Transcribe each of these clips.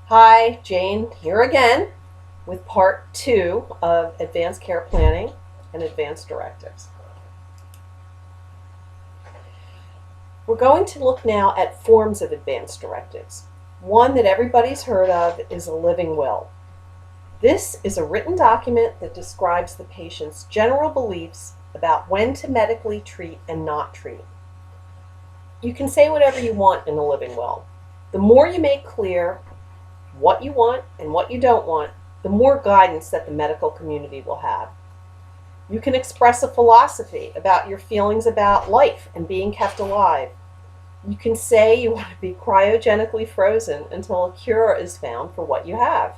Hi, Jane here again with part two of Advanced Care Planning and Advanced Directives. We're going to look now at forms of advanced directives. One that everybody's heard of is a living will. This is a written document that describes the patient's general beliefs about when to medically treat and not treat. You can say whatever you want in a living will. The more you make clear what you want and what you don't want, the more guidance that the medical community will have. You can express a philosophy about your feelings about life and being kept alive. You can say you want to be cryogenically frozen until a cure is found for what you have.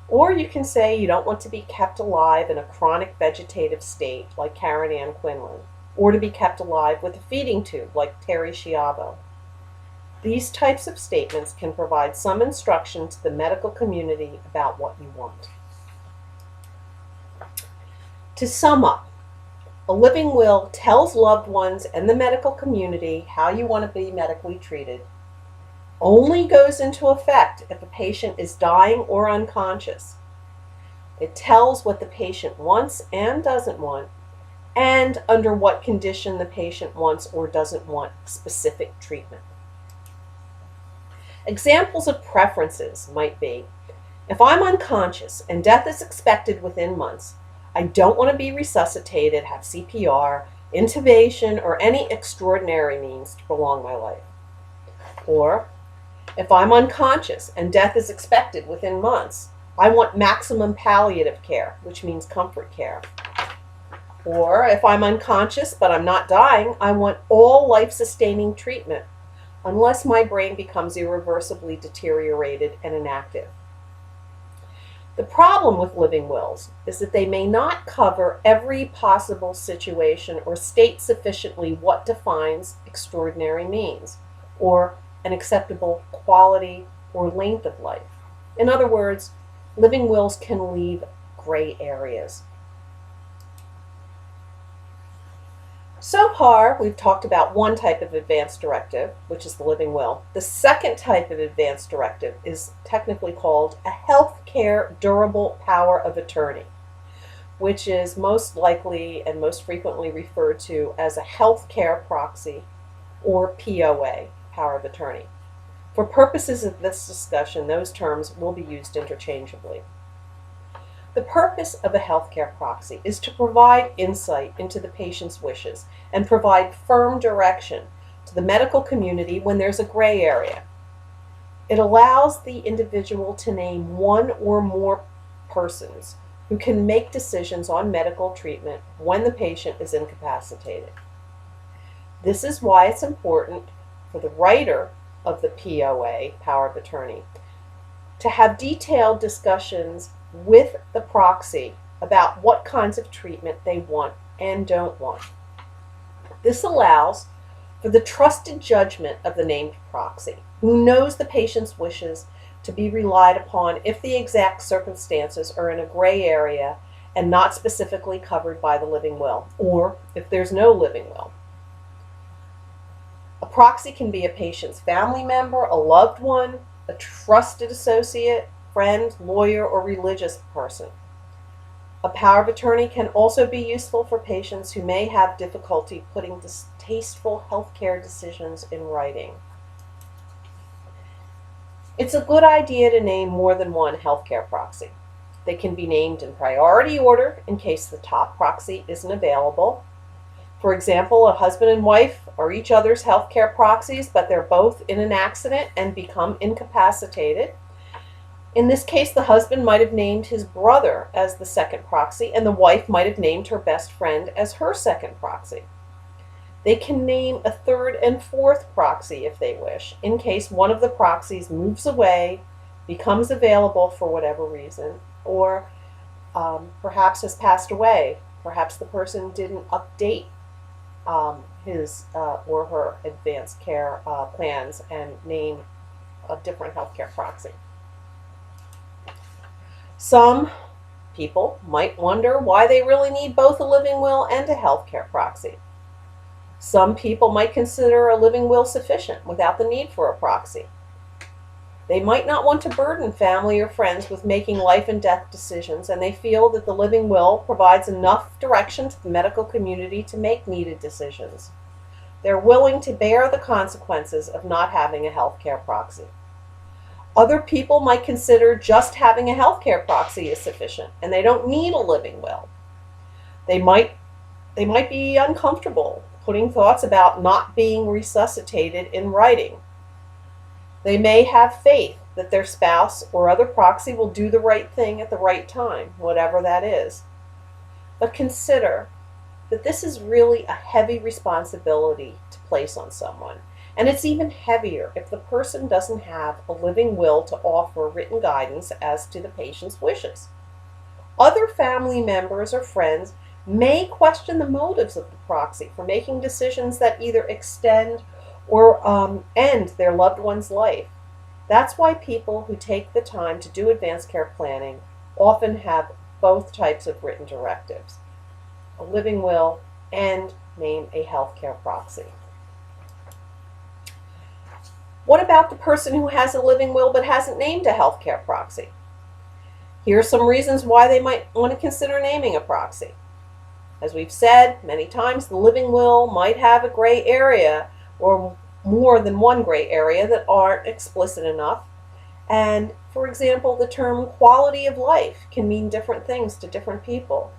Or you can say you don't want to be kept alive in a chronic vegetative state like Karen Ann Quinlan, or to be kept alive with a feeding tube like Terry Schiavo. These types of statements can provide some instruction to the medical community about what you want. To sum up, a living will tells loved ones and the medical community how you want to be medically treated. Only goes into effect if a patient is dying or unconscious. It tells what the patient wants and doesn't want, and under what condition the patient wants or doesn't want specific treatment. Examples of preferences might be, if I'm unconscious and death is expected within months, I don't want to be resuscitated, have CPR, intubation, or any extraordinary means to prolong my life. Or, if I'm unconscious and death is expected within months, I want maximum palliative care, which means comfort care. Or, if I'm unconscious but I'm not dying, I want all life-sustaining treatment, unless my brain becomes irreversibly deteriorated and inactive. The problem with living wills is that they may not cover every possible situation or state sufficiently what defines extraordinary means, or an acceptable quality or length of life. In other words, living wills can leave gray areas. So far, we've talked about one type of advanced directive, which is the living will. The second type of advanced directive is technically called a healthcare durable power of attorney, which is most likely and most frequently referred to as a healthcare proxy, or POA, power of attorney. For purposes of this discussion, those terms will be used interchangeably. The purpose of a healthcare proxy is to provide insight into the patient's wishes and provide firm direction to the medical community when there's a gray area. It allows the individual to name one or more persons who can make decisions on medical treatment when the patient is incapacitated. This is why it's important for the writer of the POA, power of attorney, to have detailed discussions with the proxy about what kinds of treatment they want and don't want. This allows for the trusted judgment of the named proxy, who knows the patient's wishes, to be relied upon if the exact circumstances are in a gray area and not specifically covered by the living will, or if there's no living will. A proxy can be a patient's family member, a loved one, a trusted associate, friend, lawyer, or religious person. A power of attorney can also be useful for patients who may have difficulty putting distasteful healthcare decisions in writing. It's a good idea to name more than one healthcare proxy. They can be named in priority order in case the top proxy isn't available. For example, a husband and wife are each other's healthcare proxies, but they're both in an accident and become incapacitated. In this case, the husband might have named his brother as the second proxy, and the wife might have named her best friend as her second proxy. They can name a third and fourth proxy if they wish, in case one of the proxies moves away, becomes available for whatever reason, or perhaps has passed away. Perhaps the person didn't update his or her advanced care plans and name a different healthcare proxy. Some people might wonder why they really need both a living will and a healthcare proxy. Some people might consider a living will sufficient without the need for a proxy. They might not want to burden family or friends with making life and death decisions, and they feel that the living will provides enough direction to the medical community to make needed decisions. They're willing to bear the consequences of not having a healthcare proxy. Other people might consider just having a healthcare proxy is sufficient, and they don't need a living will. They might be uncomfortable putting thoughts about not being resuscitated in writing. They may have faith that their spouse or other proxy will do the right thing at the right time, whatever that is. But consider that this is really a heavy responsibility to place on someone. And it's even heavier if the person doesn't have a living will to offer written guidance as to the patient's wishes. Other family members or friends may question the motives of the proxy for making decisions that either extend or end their loved one's life. That's why people who take the time to do advanced care planning often have both types of written directives, a living will and name a healthcare proxy. What about the person who has a living will but hasn't named a healthcare proxy? Here are some reasons why they might want to consider naming a proxy. As we've said many times, the living will might have a gray area or more than one gray area that aren't explicit enough. And for example, the term quality of life can mean different things to different people.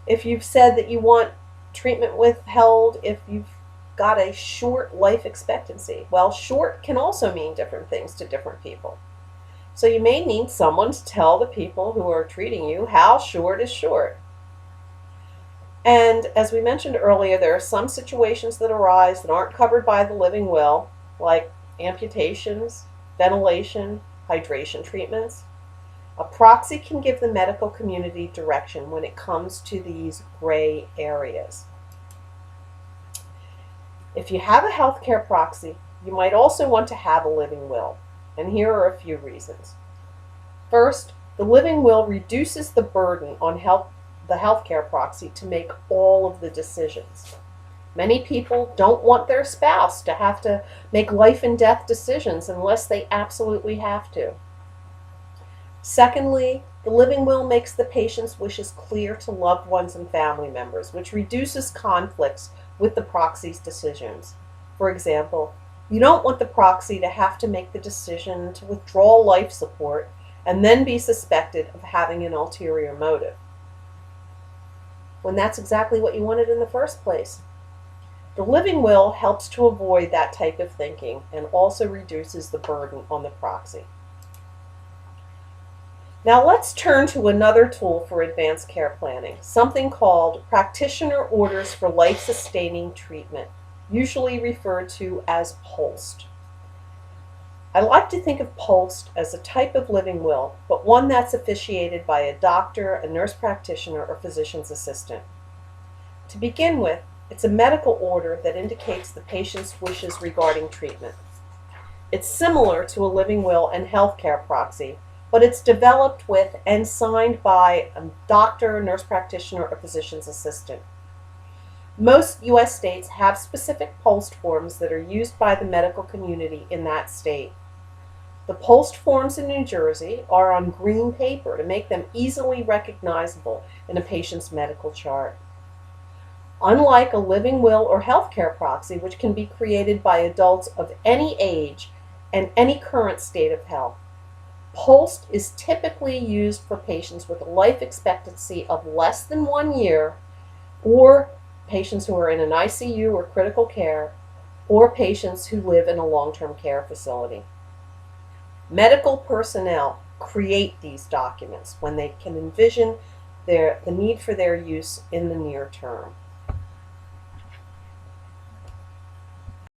If you've said that you want treatment withheld if you've got a short life expectancy, well, short can also mean different things to different people. So you may need someone to tell the people who are treating you how short is short. And as we mentioned earlier, there are some situations that arise that aren't covered by the living will, like amputations, ventilation, hydration treatments. A proxy can give the medical community direction when it comes to these gray areas. If you have a healthcare proxy, you might also want to have a living will, and here are a few reasons. First, the living will reduces the burden on the healthcare proxy to make all of the decisions. Many people don't want their spouse to have to make life and death decisions unless they absolutely have to. Secondly, the living will makes the patient's wishes clear to loved ones and family members, which reduces conflicts with the proxy's decisions. For example, you don't want the proxy to have to make the decision to withdraw life support and then be suspected of having an ulterior motive, when that's exactly what you wanted in the first place. The living will helps to avoid that type of thinking and also reduces the burden on the proxy. Now let's turn to another tool for advanced care planning, something called Practitioner Orders for Life-Sustaining Treatment, usually referred to as POLST. I like to think of POLST as a type of living will, but one that's officiated by a doctor, a nurse practitioner, or physician's assistant. To begin with, it's a medical order that indicates the patient's wishes regarding treatment. It's similar to a living will and healthcare proxy, but it's developed with and signed by a doctor, nurse practitioner, or physician's assistant. Most U.S. states have specific POLST forms that are used by the medical community in that state. The POLST forms in New Jersey are on green paper to make them easily recognizable in a patient's medical chart. Unlike a living will or healthcare proxy, which can be created by adults of any age and any current state of health, POLST is typically used for patients with a life expectancy of less than 1 year, or patients who are in an ICU or critical care, or patients who live in a long-term care facility. Medical personnel create these documents when they can envision the need for their use in the near term.